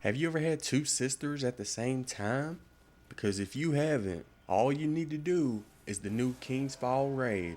Have you ever had two sisters at the same time? Because if you haven't, all you need to do is the new King's Fall raid,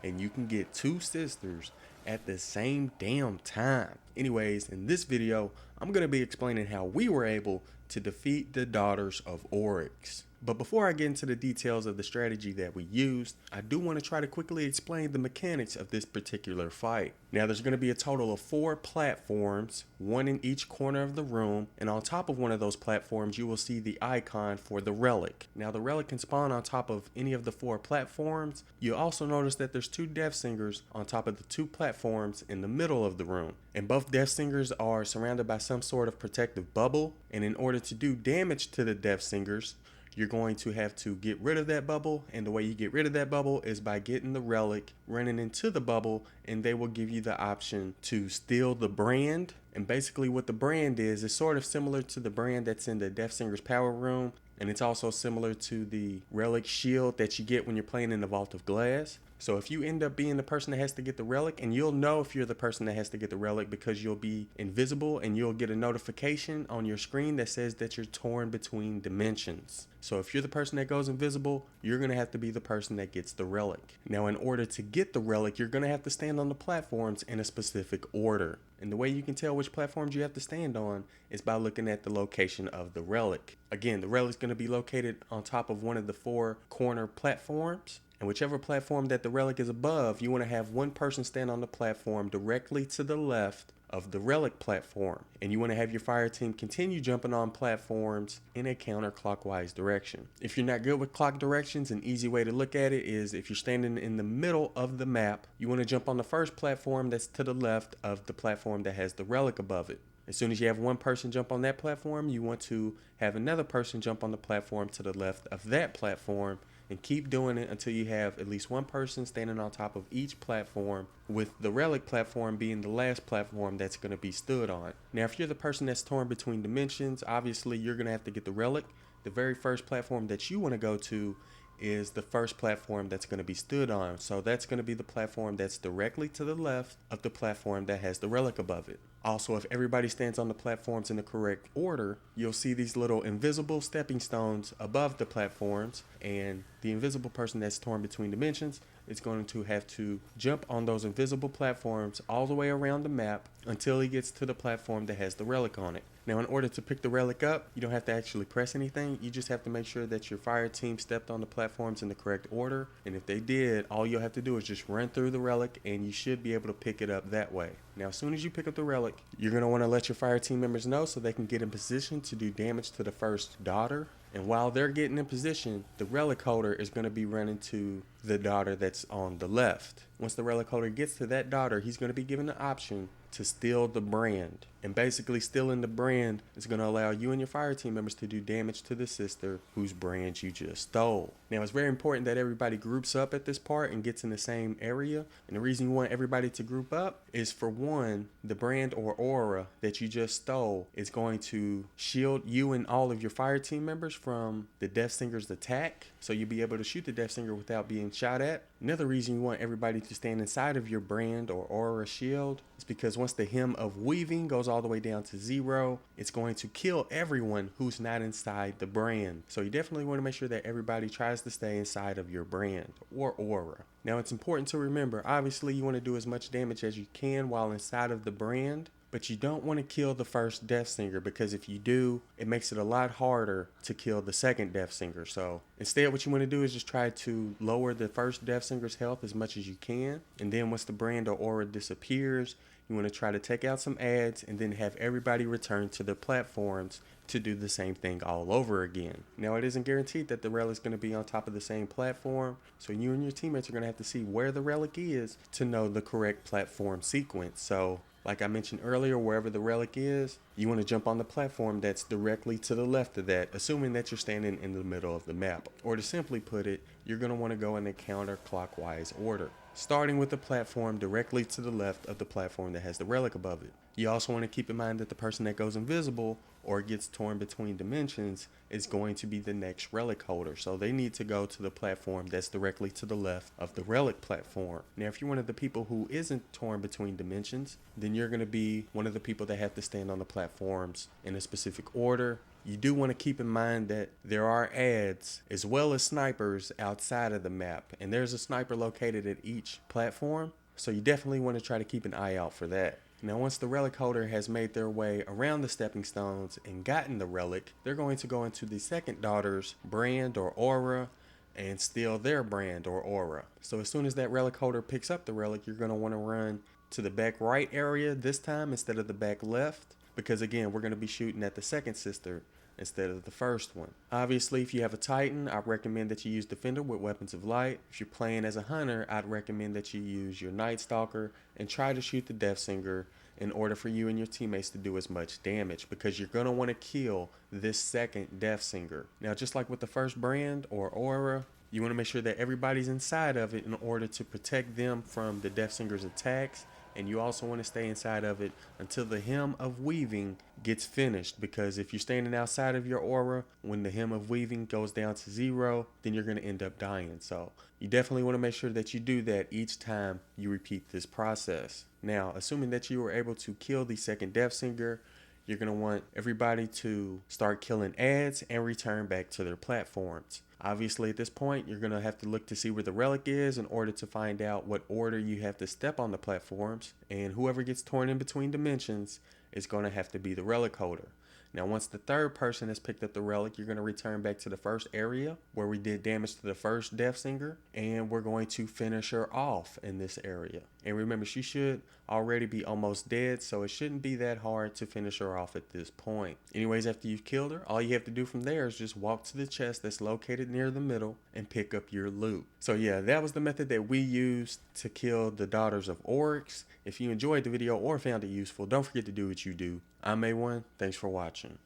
and you can get two sisters at the same damn time. Anyways, in this video, I'm going to be explaining how we were able to defeat the daughters of Oryx. But before I get into the details of the strategy that we used, I do want to try to quickly explain the mechanics of this particular fight. Now there's going to be a total of 4 platforms, one in each corner of the room, and on top of one of those platforms you will see the icon for the Relic. Now the Relic can spawn on top of any of the 4 platforms. You'll also notice that there's 2 Death Singers on top of the 2 platforms in the middle of the room. And both Death Singers are surrounded by some sort of protective bubble, and in order to do damage to the Death Singers, you're going to have to get rid of that bubble, and the way you get rid of that bubble is by getting the Relic, running into the bubble, and they will give you the option to steal the brand. And basically what the brand is sort of similar to the brand that's in the Death Singer's power room, and it's also similar to the Relic shield that you get when you're playing in the Vault of Glass. So if you end up being the person that has to get the Relic, and you'll know if you're the person that has to get the Relic because you'll be invisible and you'll get a notification on your screen that says that you're torn between dimensions. So if you're the person that goes invisible, you're going to have to be the person that gets the Relic. Now in order to get the Relic, you're going to have to stand on the platforms in a specific order. And the way you can tell which platforms you have to stand on is by looking at the location of the Relic. Again, the Relic is going to be located on top of one of the 4 corner platforms. And whichever platform that the Relic is above, you want to have one person stand on the platform directly to the left of the Relic platform. And you want to have your fire team continue jumping on platforms in a counterclockwise direction. If you're not good with clock directions, an easy way to look at it is if you're standing in the middle of the map, you want to jump on the first platform that's to the left of the platform that has the Relic above it. As soon as you have one person jump on that platform, you want to have another person jump on the platform to the left of that platform, and keep doing it until you have at least one person standing on top of each platform, with the Relic platform being the last platform that's going to be stood on. Now if you're the person that's torn between dimensions, obviously you're going to have to get the Relic. The very first platform that you want to go to is the first platform that's going to be stood on. So that's going to be the platform that's directly to the left of the platform that has the Relic above it. Also, if everybody stands on the platforms in the correct order, you'll see these little invisible stepping stones above the platforms, and the invisible person that's torn between dimensions is going to have to jump on those invisible platforms all the way around the map until he gets to the platform that has the Relic on it. Now in order to pick the Relic up, you don't have to actually press anything. You just have to make sure that your fire team stepped on the platforms in the correct order, and if they did, all you'll have to do is just run through the Relic and you should be able to pick it up that way. Now as soon as you pick up the Relic, you're going to want to let your fire team members know so they can get in position to do damage to the first daughter. And while they're getting in position, the Relic holder is going to be running to the daughter that's on the left. Once the Relic holder gets to that daughter, he's going to be given the option to steal the brand. And basically stealing the brand is going to allow you and your fire team members to do damage to the sister whose brand you just stole. Now it's very important that everybody groups up at this part and gets in the same area. And the reason you want everybody to group up is, for one, the brand or aura that you just stole is going to shield you and all of your fire team members from the Death Singer's attack. So you'll be able to shoot the Death Singer without being shot at. Another reason you want everybody to stand inside of your brand or aura shield is because once the hem of weaving goes all the way down to 0, it's going to kill everyone who's not inside the brand. So you definitely want to make sure that everybody tries to stay inside of your brand or aura. Now it's important to remember, obviously you want to do as much damage as you can while inside of the brand, but you don't want to kill the first Death Singer, because if you do, it makes it a lot harder to kill the second Death Singer. So instead what you want to do is just try to lower the first Death Singer's health as much as you can, and then once the brand or aura disappears, you want to try to take out some ads and then have everybody return to their platforms to do the same thing all over again. Now it isn't guaranteed that the Relic is going to be on top of the same platform, so you and your teammates are going to have to see where the Relic is to know the correct platform sequence. So like I mentioned earlier, wherever the Relic is, you want to jump on the platform that's directly to the left of that, assuming that you're standing in the middle of the map. Or to simply put it, you're going to want to go in a counterclockwise order, starting with the platform directly to the left of the platform that has the Relic above it. You also want to keep in mind that the person that goes invisible or gets torn between dimensions is going to be the next relic holder. So they need to go to the platform that's directly to the left of the relic platform. Now, if you're one of the people who isn't torn between dimensions, then you're going to be one of the people that have to stand on the platforms in a specific order. You do want to keep in mind that there are ads as well as snipers outside of the map, and there's a sniper located at each platform, so you definitely want to try to keep an eye out for that. Now, once the relic holder has made their way around the stepping stones and gotten the relic, they're going to go into the second daughter's brand or aura and steal their brand or aura. So as soon as that relic holder picks up the relic, you're going to want to run to the back right area this time instead of the back left, because again, we're going to be shooting at the second sister instead of the first one. Obviously, if you have a Titan, I recommend that you use Defender with Weapons of Light. If you're playing as a Hunter, I'd recommend that you use your Night Stalker and try to shoot the Death Singer in order for you and your teammates to do as much damage, because you're going to want to kill this second Death Singer. Now, just like with the first brand or aura, you want to make sure that everybody's inside of it in order to protect them from the Death Singer's attacks. And you also want to stay inside of it until the Hem of Weaving gets finished, because if you're standing outside of your aura, when the Hem of Weaving goes down to 0, then you're going to end up dying. So you definitely want to make sure that you do that each time you repeat this process. Now, assuming that you were able to kill the second Death Singer, you're going to want everybody to start killing ads and return back to their platforms. Obviously, at this point, you're going to have to look to see where the relic is in order to find out what order you have to step on the platforms, and whoever gets torn in between dimensions is going to have to be the relic holder. Now, once the third person has picked up the relic, you're going to return back to the first area where we did damage to the first Death Singer, and we're going to finish her off in this area. And remember, she should already be almost dead, so it shouldn't be that hard to finish her off at this point. Anyways, after you've killed her, all you have to do from there is just walk to the chest that's located near the middle and pick up your loot. So yeah, that was the method that we used to kill the daughters of Oryx. If you enjoyed the video or found it useful, don't forget to do what you do. I'm A1. Thanks for watching.